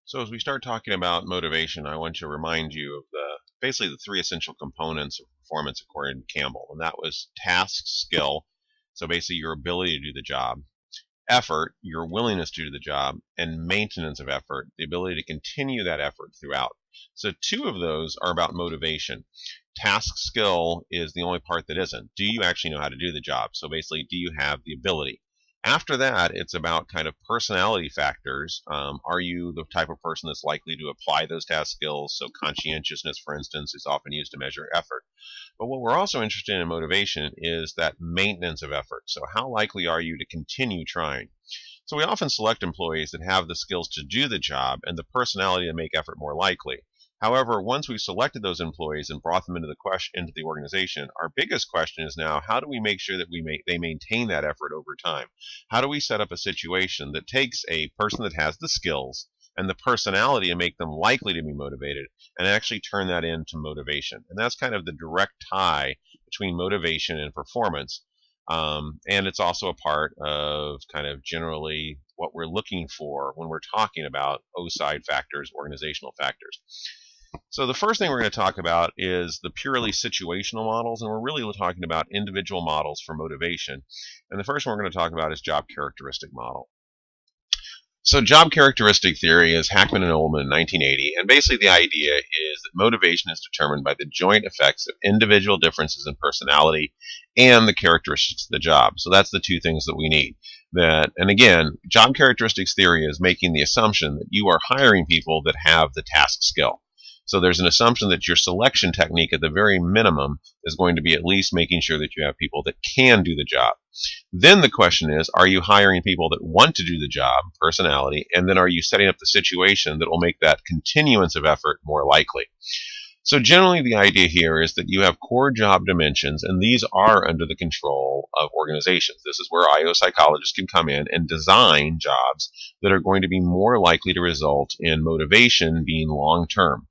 So as we start talking about motivation, I want to remind you of basically the three essential components of performance according to Campbell, and that was task, skill, so basically your ability to do the job, effort, your willingness to do the job, and maintenance of effort, the ability to continue that effort throughout. So two of those are about motivation. Task skill is the only part that isn't. Do you actually know how to do the job? So basically, do you have the ability? After that, it's about kind of personality factors. Are you the type of person that's likely to apply those task skills? So conscientiousness, for instance, is often used to measure effort. But what we're also interested in motivation is that maintenance of effort. So how likely are you to continue trying? So we often select employees that have the skills to do the job and the personality to make effort more likely. However, once we've selected those employees and brought them into the organization, our biggest question is now, how do we make sure that they maintain that effort over time? How do we set up a situation that takes a person that has the skills and the personality to make them likely to be motivated and actually turn that into motivation? And that's kind of the direct tie between motivation and performance. And it's also a part of kind of generally what we're looking for when we're talking about OSIDE factors, organizational factors. So the first thing we're going to talk about is the purely situational models, and we're really talking about individual models for motivation. And the first one we're going to talk about is job characteristic model. So job characteristic theory is Hackman and Ullman in 1980, and basically the idea is that motivation is determined by the joint effects of individual differences in personality and the characteristics of the job. So that's the two things that we need. And again, job characteristics theory is making the assumption that you are hiring people that have the task skill. So there's an assumption that your selection technique at the very minimum is going to be at least making sure that you have people that can do the job. Then the question is, are you hiring people that want to do the job, personality, and then are you setting up the situation that will make that continuance of effort more likely? So generally the idea here is that you have core job dimensions, and these are under the control of organizations. This is where IO psychologists can come in and design jobs that are going to be more likely to result in motivation being long-term.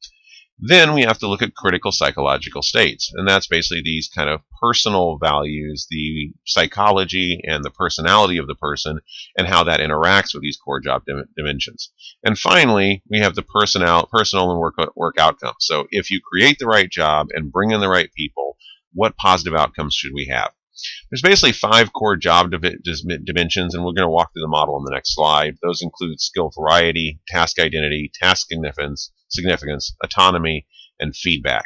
Then we have to look at critical psychological states, and that's basically these kind of personal values, the psychology and the personality of the person, and how that interacts with these core job dimensions. And finally, we have the personal and work outcomes. So if you create the right job and bring in the right people, what positive outcomes should we have? There's basically 5 core job dimensions, and we're going to walk through the model on the next slide. Those include skill variety, task identity, task significance, autonomy, and feedback.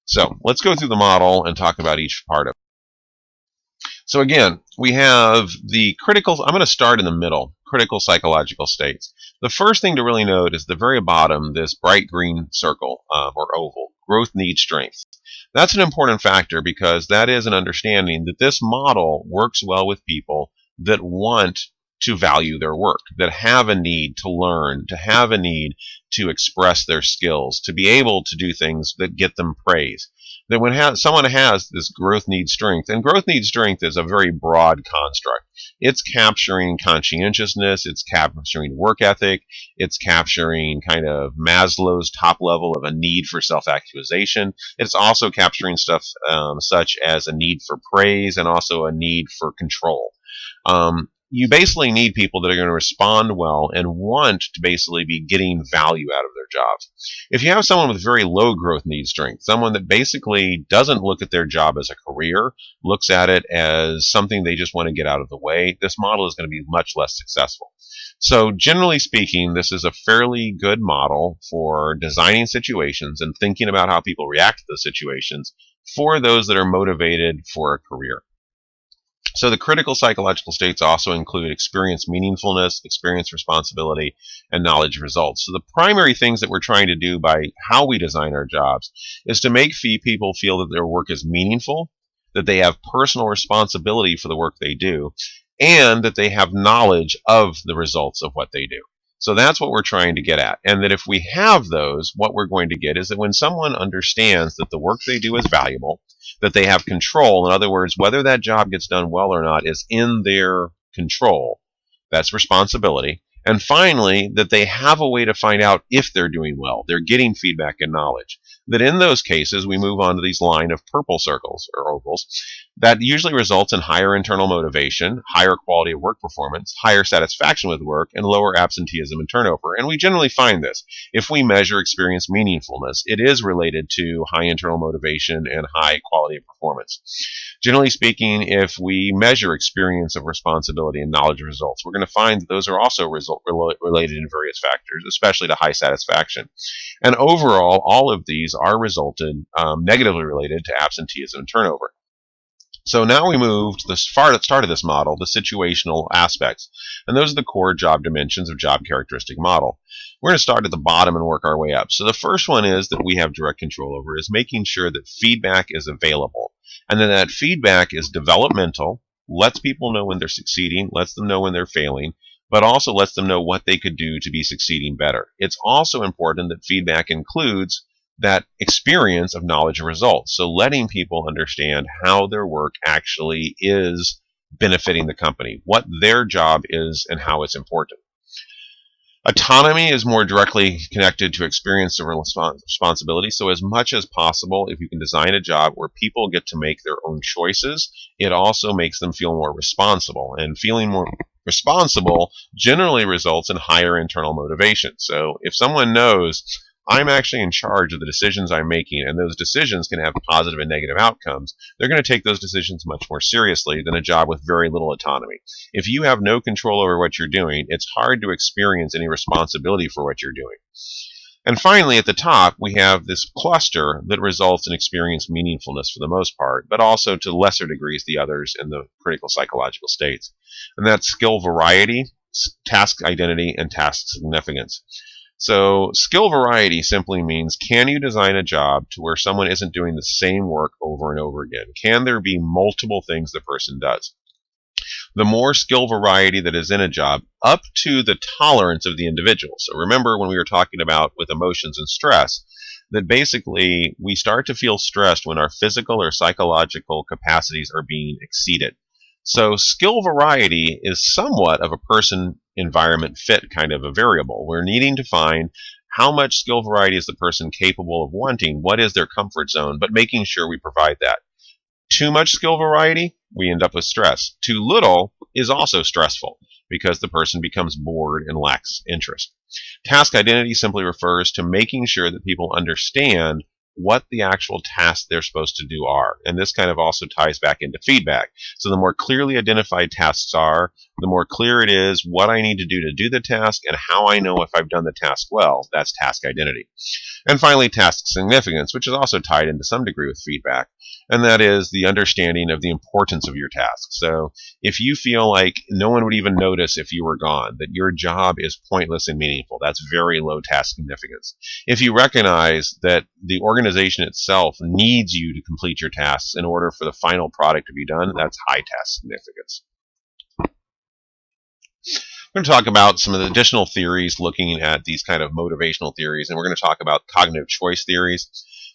So let's go through the model and talk about each part of it. So again, we have the critical, I'm going to start in the middle, critical psychological states. The first thing to really note is the very bottom, this bright green circle or oval, growth needs strength. That's an important factor because that is an understanding that this model works well with people that want to value their work, that have a need to learn, to have a need to express their skills, to be able to do things that get them praise. That when someone has this growth needs strength, and growth needs strength is a very broad construct. It's capturing conscientiousness, it's capturing work ethic, it's capturing kind of Maslow's top level of a need for self-actualization. It's also capturing stuff such as a need for praise and also a need for control. You basically need people that are going to respond well and want to basically be getting value out of their jobs. If you have someone with very low growth need strength, someone that basically doesn't look at their job as a career, looks at it as something they just want to get out of the way, this model is going to be much less successful. So generally speaking, this is a fairly good model for designing situations and thinking about how people react to those situations for those that are motivated for a career. So the critical psychological states also include experience meaningfulness, experience responsibility, and knowledge results. So the primary things that we're trying to do by how we design our jobs is to make people feel that their work is meaningful, that they have personal responsibility for the work they do, and that they have knowledge of the results of what they do. So that's what we're trying to get at. And that if we have those, what we're going to get is that when someone understands that the work they do is valuable, that they have control, in other words, whether that job gets done well or not is in their control, that's responsibility, And finally, that they have a way to find out if they're doing well. They're getting feedback and knowledge. That in those cases, we move on to these line of purple circles or ovals. That usually results in higher internal motivation, higher quality of work performance, higher satisfaction with work, and lower absenteeism and turnover. And we generally find this. If we measure experience meaningfulness, it is related to high internal motivation and high quality of performance. Generally speaking, if we measure experience of responsibility and knowledge of results, we're going to find that those are also related in various factors, especially to high satisfaction. And overall, all of these are negatively related to absenteeism and turnover. So now we move to the start of this model, the situational aspects. And those are the core job dimensions of job characteristic model. We're going to start at the bottom and work our way up. So the first one is that we have direct control over is making sure that feedback is available. And then that feedback is developmental, lets people know when they're succeeding, lets them know when they're failing, but also lets them know what they could do to be succeeding better. It's also important that feedback includes that experience of knowledge and results. So letting people understand how their work actually is benefiting the company, what their job is, and how it's important. Autonomy is more directly connected to experience and responsibility. So as much as possible, if you can design a job where people get to make their own choices, it also makes them feel more responsible. And feeling more responsible generally results in higher internal motivation. So if someone knows I'm actually in charge of the decisions I'm making, and those decisions can have positive and negative outcomes, they're going to take those decisions much more seriously than a job with very little autonomy. If you have no control over what you're doing, it's hard to experience any responsibility for what you're doing. And finally, at the top, we have this cluster that results in experience meaningfulness for the most part, but also to lesser degrees the others in the critical psychological states. And that's skill variety, task identity, and task significance. So skill variety simply means, can you design a job to where someone isn't doing the same work over and over again? Can there be multiple things the person does? The more skill variety that is in a job, up to the tolerance of the individual. So remember when we were talking about with emotions and stress, that basically we start to feel stressed when our physical or psychological capacities are being exceeded. So skill variety is somewhat of a person environment fit kind of a variable. We're needing to find how much skill variety is the person capable of wanting, what is their comfort zone, but making sure we provide that. Too much skill variety, we end up with stress. Too little is also stressful because the person becomes bored and lacks interest. Task identity simply refers to making sure that people understand what the actual tasks they're supposed to do are. And this kind of also ties back into feedback. So the more clearly identified tasks are, the more clear it is what I need to do the task and how I know if I've done the task well. That's task identity. And finally, task significance, which is also tied into some degree with feedback. And that is the understanding of the importance of your task. So if you feel like no one would even notice if you were gone, that your job is pointless and meaningful, that's very low task significance. If you recognize that the organization itself needs you to complete your tasks in order for the final product to be done, that's high task significance. We're going to talk about some of the additional theories looking at these kind of motivational theories, and we're going to talk about cognitive choice theories.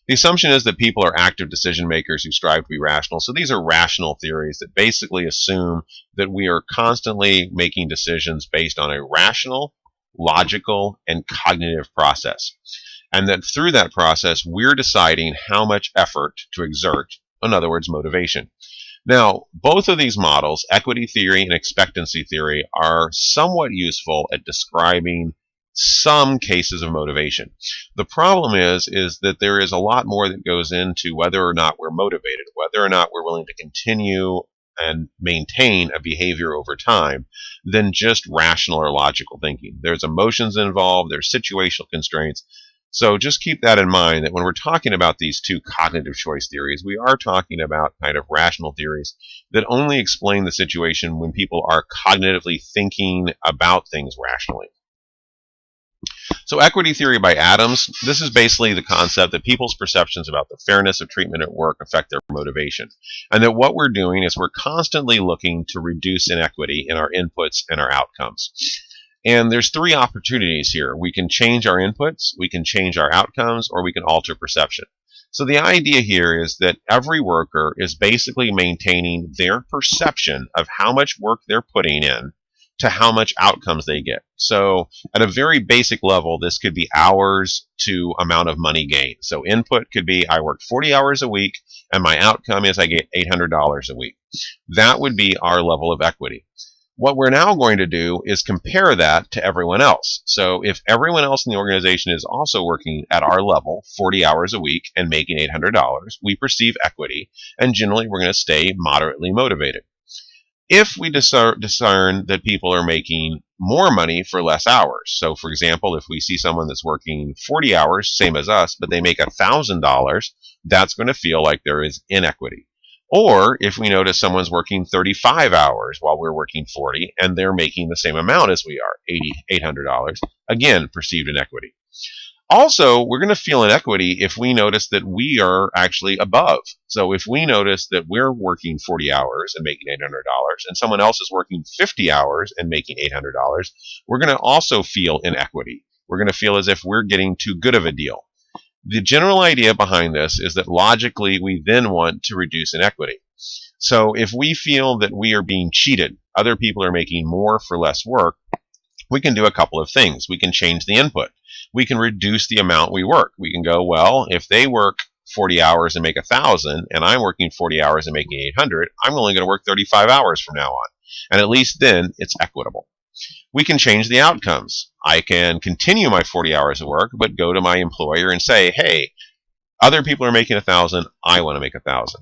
The assumption is that people are active decision makers who strive to be rational. So these are rational theories that basically assume that we are constantly making decisions based on a rational, logical, and cognitive process. And that through that process, we're deciding how much effort to exert, in other words, motivation. Now, both of these models, equity theory and expectancy theory, are somewhat useful at describing some cases of motivation. The problem is that there is a lot more that goes into whether or not we're motivated, whether or not we're willing to continue and maintain a behavior over time than just rational or logical thinking. There's emotions involved, there's situational constraints. So just keep that in mind, that when we're talking about these two cognitive choice theories, we are talking about kind of rational theories that only explain the situation when people are cognitively thinking about things rationally. So equity theory by Adams, this is basically the concept that people's perceptions about the fairness of treatment at work affect their motivation. And that what we're doing is we're constantly looking to reduce inequity in our inputs and our outcomes. And there's three opportunities here. We can change our inputs, we can change our outcomes, or we can alter perception. So the idea here is that every worker is basically maintaining their perception of how much work they're putting in to how much outcomes they get. So at a very basic level, this could be hours to amount of money gained. So input could be I worked 40 hours a week and my outcome is I get $800 a week. That would be our level of equity. What we're now going to do is compare that to everyone else. So if everyone else in the organization is also working at our level, 40 hours a week, and making $800, we perceive equity, and generally we're going to stay moderately motivated. If we discern that people are making more money for less hours, so for example, if we see someone that's working 40 hours, same as us, but they make $1,000, that's going to feel like there is inequity. Or if we notice someone's working 35 hours while we're working 40 and they're making the same amount as we are, $800, again, perceived inequity. Also, we're going to feel inequity if we notice that we are actually above. So if we notice that we're working 40 hours and making $800 and someone else is working 50 hours and making $800, we're going to also feel inequity. We're going to feel as if we're getting too good of a deal. The general idea behind this is that logically we then want to reduce inequity. So if we feel that we are being cheated, other people are making more for less work, we can do a couple of things. We can change the input. We can reduce the amount we work. We can go, well, if they work 40 hours and make 1,000 and I'm working 40 hours and making 800, I'm only going to work 35 hours from now on. And at least then it's equitable. We can change the outcomes. I can continue my 40 hours of work, but go to my employer and say, hey, other people are making 1,000, I want to make 1,000.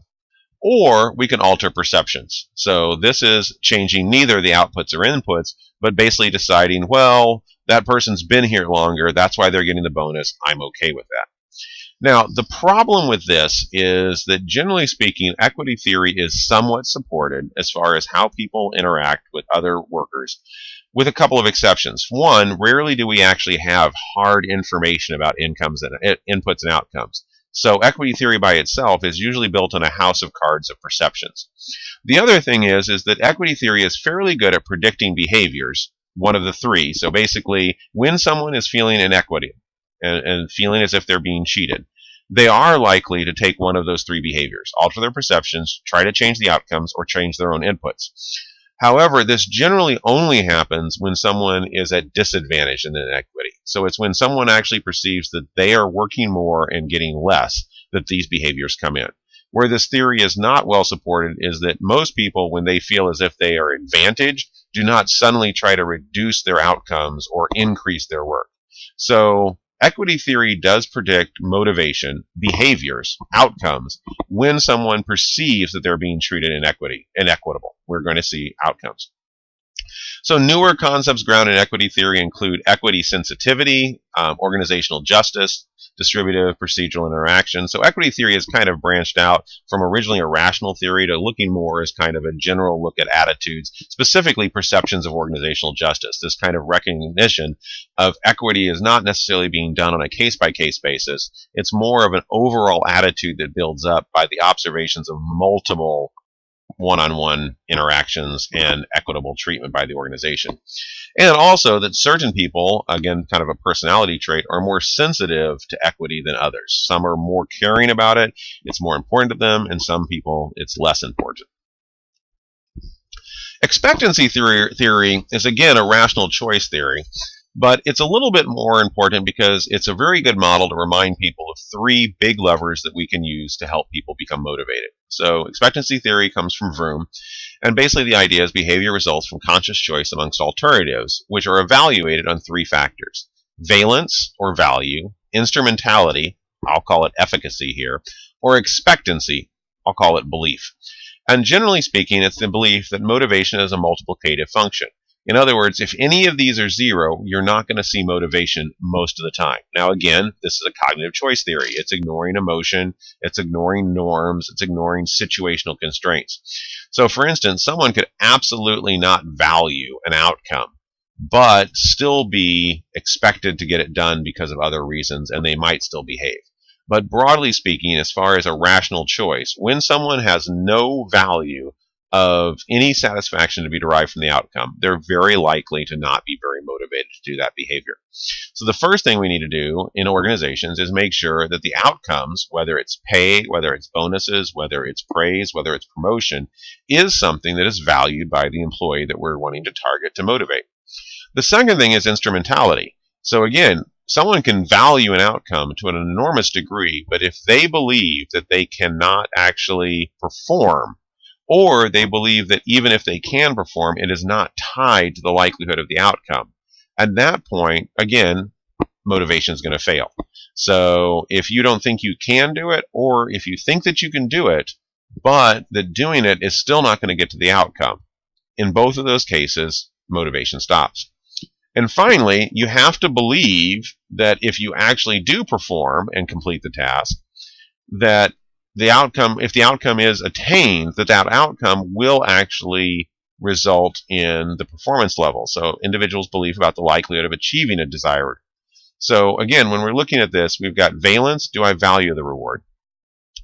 Or we can alter perceptions. So this is changing neither the outputs or inputs, but basically deciding, well, that person's been here longer, that's why they're getting the bonus, I'm okay with that. Now, the problem with this is that generally speaking, equity theory is somewhat supported as far as how people interact with other workers, with a couple of exceptions. One, rarely do we actually have hard information about inputs and outcomes. So equity theory by itself is usually built on a house of cards of perceptions. The other thing is that equity theory is fairly good at predicting behaviors, one of the three. So basically, when someone is feeling inequity and feeling as if they're being cheated, they are likely to take one of those three behaviors: alter their perceptions, try to change the outcomes, or change their own inputs. However, this generally only happens when someone is at disadvantage in the inequity. So it's when someone actually perceives that they are working more and getting less that these behaviors come in. Where this theory is not well supported is that most people, when they feel as if they are advantaged, do not suddenly try to reduce their outcomes or increase their work. So equity theory does predict motivation, behaviors, outcomes, when someone perceives that they're being treated inequitable. We're going to see outcomes. So newer concepts grounded in equity theory include equity sensitivity, organizational justice, distributive procedural interaction. So equity theory has kind of branched out from originally a rational theory to looking more as kind of a general look at attitudes, specifically perceptions of organizational justice. This kind of recognition of equity is not necessarily being done on a case-by-case basis. It's more of an overall attitude that builds up by the observations of multiple one-on-one interactions and equitable treatment by the organization. And also that certain people, again, kind of a personality trait, are more sensitive to equity than others. Some are more caring about it, it's more important to them, and some people it's less important. Expectancy theory is, again, a rational choice theory, but it's a little bit more important because it's a very good model to remind people of three big levers that we can use to help people become motivated. So expectancy theory comes from Vroom, and basically the idea is behavior results from conscious choice amongst alternatives, which are evaluated on three factors: valence, or value; instrumentality, I'll call it efficacy here; or expectancy, I'll call it belief. And generally speaking, it's the belief that motivation is a multiplicative function. In other words, if any of these are zero, you're not going to see motivation most of the time. Now again, this is a cognitive choice theory. It's ignoring emotion, it's ignoring norms, it's ignoring situational constraints. So for instance, someone could absolutely not value an outcome, but still be expected to get it done because of other reasons, and they might still behave. But broadly speaking, as far as a rational choice, when someone has no value of any satisfaction to be derived from the outcome, they're very likely to not be very motivated to do that behavior. So the first thing we need to do in organizations is make sure that the outcomes, whether it's pay, whether it's bonuses, whether it's praise, whether it's promotion, is something that is valued by the employee that we're wanting to target to motivate. The second thing is instrumentality. So again, someone can value an outcome to an enormous degree, but if they believe that they cannot actually perform, or they believe that even if they can perform, it is not tied to the likelihood of the outcome, at that point, again, motivation is going to fail. So if you don't think you can do it, or if you think that you can do it, but that doing it is still not going to get to the outcome, in both of those cases, motivation stops. And finally, you have to believe that if you actually do perform and complete the task, that the outcome, if the outcome is attained, that outcome will actually result in the performance level. So individuals' belief about the likelihood of achieving a desired. So again, when we're looking at this, we've got valence, do I value the reward?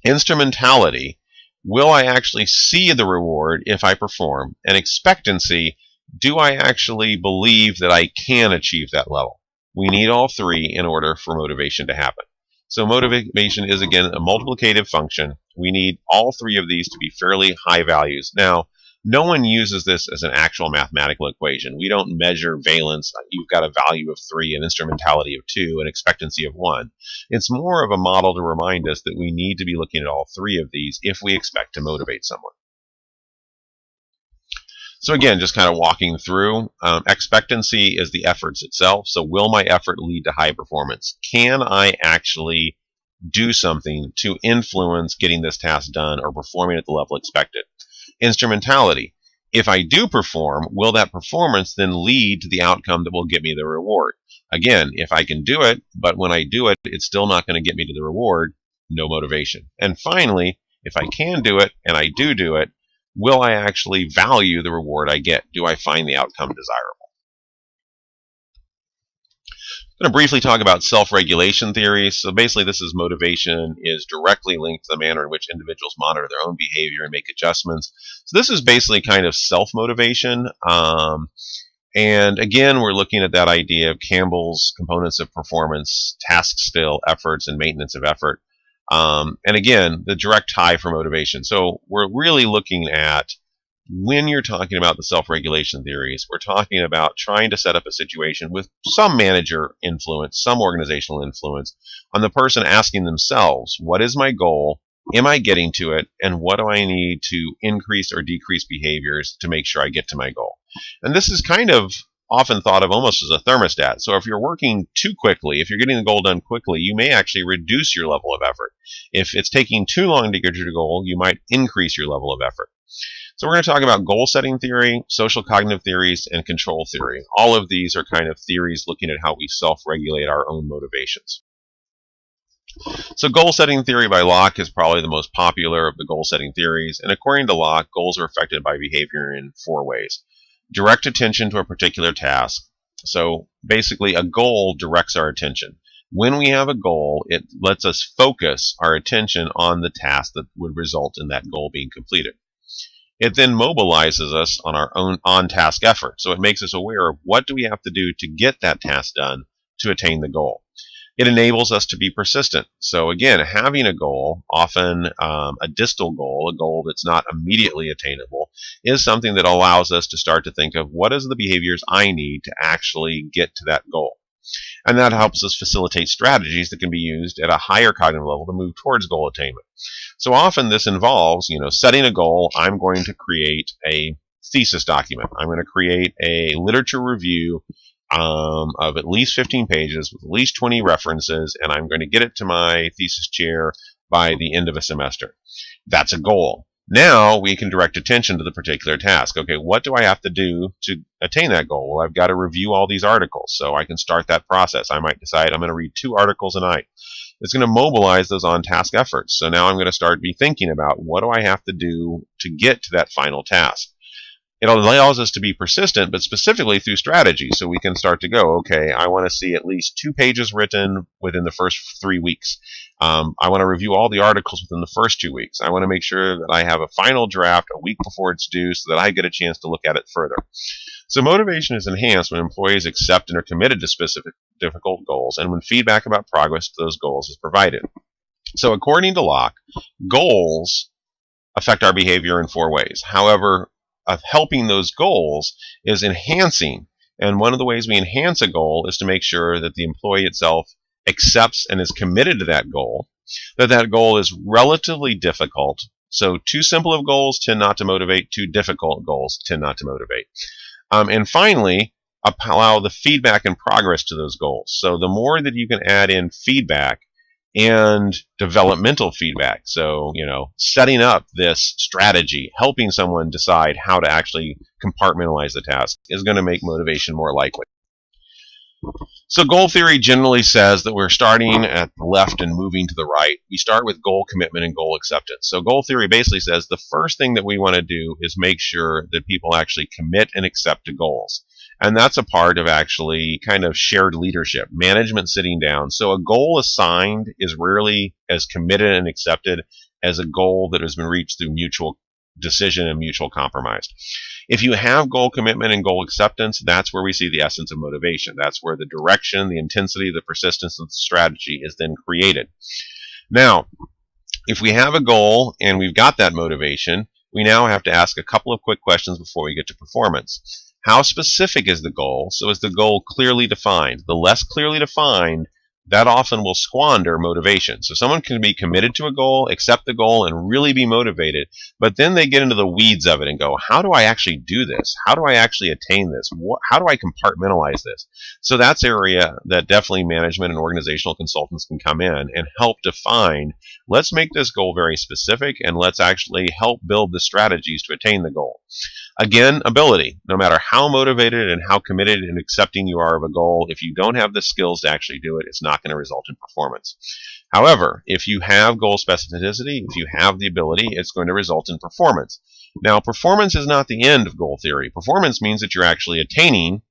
Instrumentality, will I actually see the reward if I perform? And expectancy, do I actually believe that I can achieve that level? We need all three in order for motivation to happen. So motivation is, again, a multiplicative function. We need all three of these to be fairly high values. Now, no one uses this as an actual mathematical equation. We don't measure valence. You've got a value of 3, an instrumentality of 2, an expectancy of 1. It's more of a model to remind us that we need to be looking at all three of these if we expect to motivate someone. So again, just kind of walking through, expectancy is the efforts itself. So will my effort lead to high performance? Can I actually do something to influence getting this task done or performing at the level expected? Instrumentality. If I do perform, will that performance then lead to the outcome that will get me the reward? Again, if I can do it, but when I do it, it's still not going to get me to the reward, no motivation. And finally, if I can do it and I do it, will I actually value the reward I get? Do I find the outcome desirable? I'm going to briefly talk about self-regulation theories. So basically, this is motivation is directly linked to the manner in which individuals monitor their own behavior and make adjustments. So this is basically kind of self-motivation. And again, we're looking at that idea of Campbell's components of performance, task skill, efforts, and maintenance of effort. And again, the direct tie for motivation. So we're really looking at, when you're talking about the self-regulation theories, we're talking about trying to set up a situation with some manager influence, some organizational influence on the person asking themselves, what is my goal? Am I getting to it? And what do I need to increase or decrease behaviors to make sure I get to my goal? And this is kind of often thought of almost as a thermostat. So if you're working too quickly, if you're getting the goal done quickly, you may actually reduce your level of effort. If it's taking too long to get to your goal, you might increase your level of effort. So we're going to talk about goal setting theory, social cognitive theories, and control theory. All of these are kind of theories looking at how we self-regulate our own motivations. So goal setting theory by Locke is probably the most popular of the goal setting theories. And according to Locke, goals are affected by behavior in 4 ways. Direct attention to a particular task. So basically, a goal directs our attention. When we have a goal, it lets us focus our attention on the task that would result in that goal being completed. It then mobilizes us on our own on-task effort. So it makes us aware of what do we have to do to get that task done to attain the goal. It enables us to be persistent. So again, having a goal, often a distal goal, a goal that's not immediately attainable, is something that allows us to start to think of what is the behaviors I need to actually get to that goal. And that helps us facilitate strategies that can be used at a higher cognitive level to move towards goal attainment. So often this involves, setting a goal. I'm going to create a thesis document. I'm going to create a literature review of at least 15 pages with at least 20 references, and I'm going to get it to my thesis chair by the end of a semester. That's a goal. Now we can direct attention to the particular task. Okay, what do I have to do to attain that goal? Well, I've got to review all these articles, so I can start that process. I might decide I'm going to read 2 articles a night. It's going to mobilize those on-task efforts. So now I'm going to start be thinking about what do I have to do to get to that final task. It allows us to be persistent, but specifically through strategy. So we can start to go, okay, I want to see at least 2 pages written within the first 3 weeks. I want to review all the articles within the first 2 weeks. I want to make sure that I have a final draft a week before it's due so that I get a chance to look at it further. So motivation is enhanced when employees accept and are committed to specific difficult goals and when feedback about progress to those goals is provided. So according to Locke, goals affect our behavior in 4 ways. However, helping those goals is enhancing. And one of the ways we enhance a goal is to make sure that the employee itself accepts and is committed to that goal, that goal is relatively difficult. So too simple of goals tend not to motivate, too difficult goals tend not to motivate. And finally, allow the feedback and progress to those goals. So the more that you can add in feedback and developmental feedback, so setting up this strategy, helping someone decide how to actually compartmentalize the task, is going to make motivation more likely. So goal theory generally says that we're starting at the left and moving to the right. We start with goal commitment and goal acceptance. So goal theory basically says the first thing that we want to do is make sure that people actually commit and accept to goals. And that's a part of actually kind of shared leadership, management sitting down. So a goal assigned is rarely as committed and accepted as a goal that has been reached through mutual decision and mutual compromise. If you have goal commitment and goal acceptance, that's where we see the essence of motivation. That's where the direction, the intensity, the persistence, and the strategy is then created. Now, if we have a goal and we've got that motivation, we now have to ask a couple of quick questions before we get to performance. How specific is the goal? So is the goal clearly defined? The less clearly defined, that often will squander motivation. So someone can be committed to a goal, accept the goal, and really be motivated, but then they get into the weeds of it and go, how do I actually do this? How do I actually attain this? How do I compartmentalize this? So that's an area that definitely management and organizational consultants can come in and help define, let's make this goal very specific, and let's actually help build the strategies to attain the goal. Again, ability. No matter how motivated and how committed and accepting you are of a goal, if you don't have the skills to actually do it, it's not going to result in performance. However, if you have goal specificity, if you have the ability, it's going to result in performance. Now, performance is not the end of goal theory. Performance means that you're actually attaining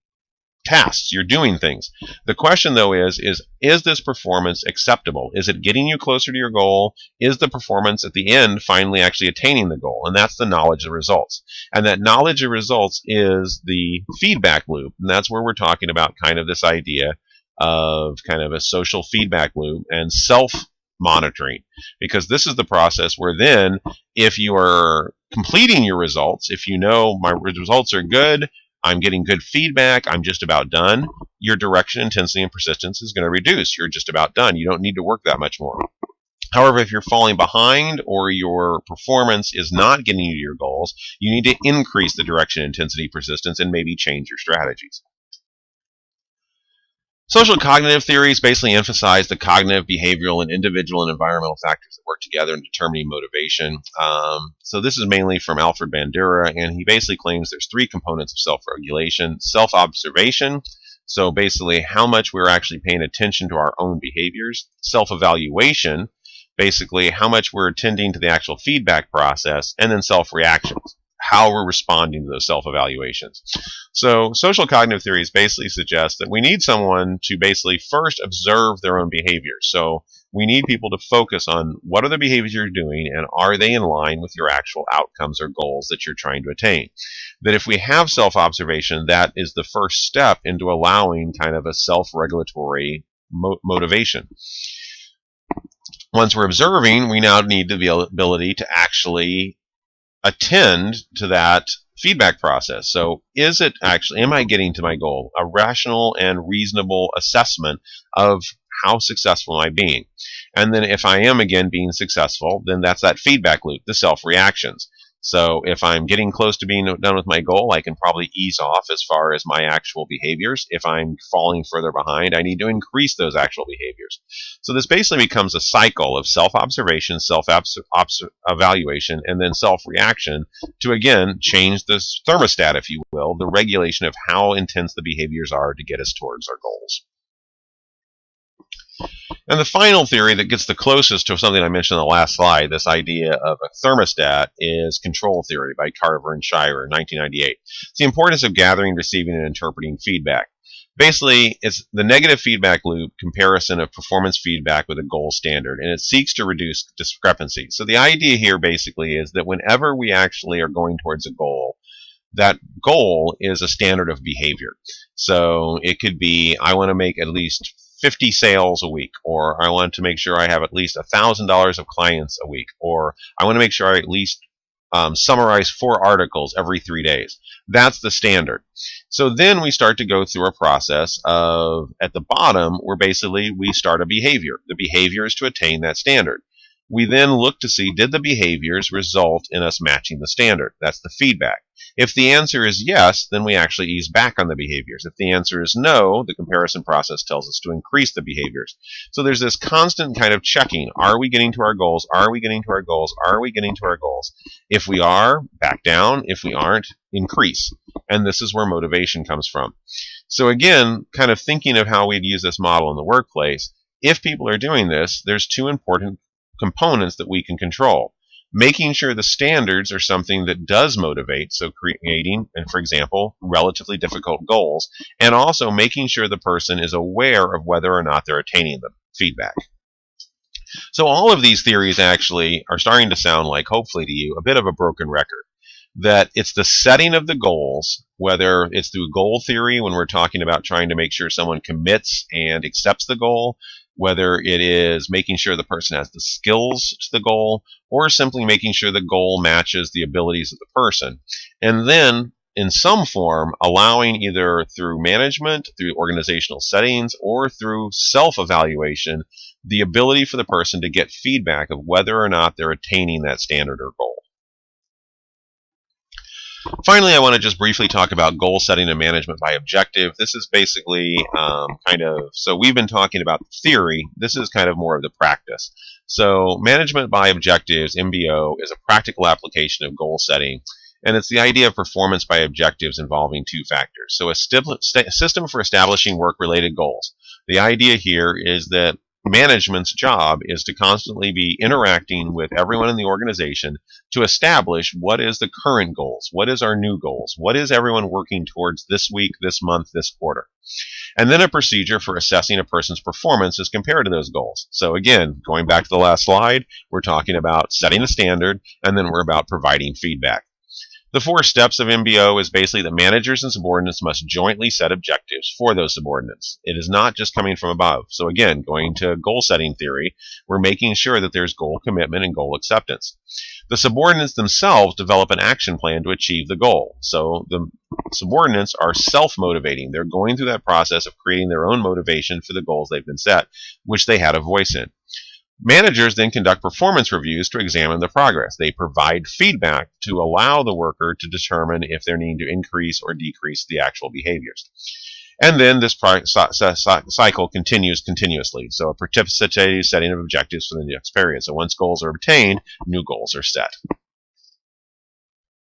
tasks, you're doing things. The question though is this performance acceptable? Is it getting you closer to your goal? Is the performance at the end finally actually attaining the goal? And that's the knowledge of results. And that knowledge of results is the feedback loop. And that's where we're talking about kind of this idea of kind of a social feedback loop and self-monitoring. Because this is the process where then, if you are completing your results, if you know my results are good, I'm getting good feedback, I'm just about done, your direction, intensity, and persistence is going to reduce. You're just about done. You don't need to work that much more. However, if you're falling behind or your performance is not getting you to your goals, you need to increase the direction, intensity, persistence, and maybe change your strategies. Social cognitive theories basically emphasize the cognitive, behavioral, and individual and environmental factors that work together in determining motivation. So this is mainly from Alfred Bandura, and he basically claims there's 3 components of self-regulation. Self-observation, so basically how much we're actually paying attention to our own behaviors. Self-evaluation, basically how much we're attending to the actual feedback process. And then self-reactions, how we're responding to those self-evaluations. So social cognitive theories basically suggest that we need someone to basically first observe their own behavior. So we need people to focus on what are the behaviors you're doing and are they in line with your actual outcomes or goals that you're trying to attain. That if we have self-observation, that is the first step into allowing kind of a self-regulatory motivation. Once we're observing, we now need the ability to actually attend to that feedback process. So is it actually, am I getting to my goal? A rational and reasonable assessment of how successful am I being? And then if I am again being successful, then that's that feedback loop, the self-reactions. So if I'm getting close to being done with my goal, I can probably ease off as far as my actual behaviors. If I'm falling further behind, I need to increase those actual behaviors. So this basically becomes a cycle of self-observation, self-evaluation, and then self-reaction to, again, change this thermostat, if you will, the regulation of how intense the behaviors are to get us towards our goals. And the final theory that gets the closest to something I mentioned in the last slide, this idea of a thermostat, is control theory by Carver and Shire in 1998. It's the importance of gathering, receiving, and interpreting feedback. Basically, it's the negative feedback loop comparison of performance feedback with a goal standard, and it seeks to reduce discrepancy. So the idea here basically is that whenever we actually are going towards a goal, that goal is a standard of behavior. So it could be, I want to make at least 50 sales a week, or I want to make sure I have at least $1,000 of clients a week, or I want to make sure I at least summarize 4 articles every 3 days. That's the standard. So then we start to go through a process of, at the bottom, where basically we start a behavior. The behavior is to attain that standard. We then look to see, did the behaviors result in us matching the standard? That's the feedback. If the answer is yes, then we actually ease back on the behaviors. If the answer is no, the comparison process tells us to increase the behaviors. So there's this constant kind of checking. Are we getting to our goals? Are we getting to our goals? Are we getting to our goals? If we are, back down. If we aren't, increase. And this is where motivation comes from. So again, kind of thinking of how we'd use this model in the workplace, if people are doing this, there's 2 important components that we can control. Making sure the standards are something that does motivate, so creating, and for example, relatively difficult goals, and also making sure the person is aware of whether or not they're attaining the feedback. So all of these theories actually are starting to sound like, hopefully to you, a bit of a broken record. That it's the setting of the goals, whether it's through goal theory when we're talking about trying to make sure someone commits and accepts the goal, whether it is making sure the person has the skills to the goal, or simply making sure the goal matches the abilities of the person. And then, in some form, allowing either through management, through organizational settings, or through self-evaluation, the ability for the person to get feedback of whether or not they're attaining that standard or goal. Finally, I want to just briefly talk about goal setting and management by objective. This is basically so we've been talking about the theory. This is kind of more of the practice. So management by objectives, MBO, is a practical application of goal setting. And it's the idea of performance by objectives involving 2 factors. So a system for establishing work-related goals. The idea here is that management's job is to constantly be interacting with everyone in the organization to establish what is the current goals, what is our new goals, what is everyone working towards this week, this month, this quarter. And then a procedure for assessing a person's performance as compared to those goals. So again, going back to the last slide, we're talking about setting a standard, and then we're about providing feedback. The 4 steps of MBO is basically that managers and subordinates must jointly set objectives for those subordinates. It is not just coming from above. So again, going to goal setting theory, we're making sure that there's goal commitment and goal acceptance. The subordinates themselves develop an action plan to achieve the goal. So the subordinates are self-motivating. They're going through that process of creating their own motivation for the goals they've been set, which they had a voice in. Managers then conduct performance reviews to examine the progress. They provide feedback to allow the worker to determine if they're needing to increase or decrease the actual behaviors. And then this cycle continues continuously. So a participative setting of objectives for the next period. So once goals are obtained, new goals are set.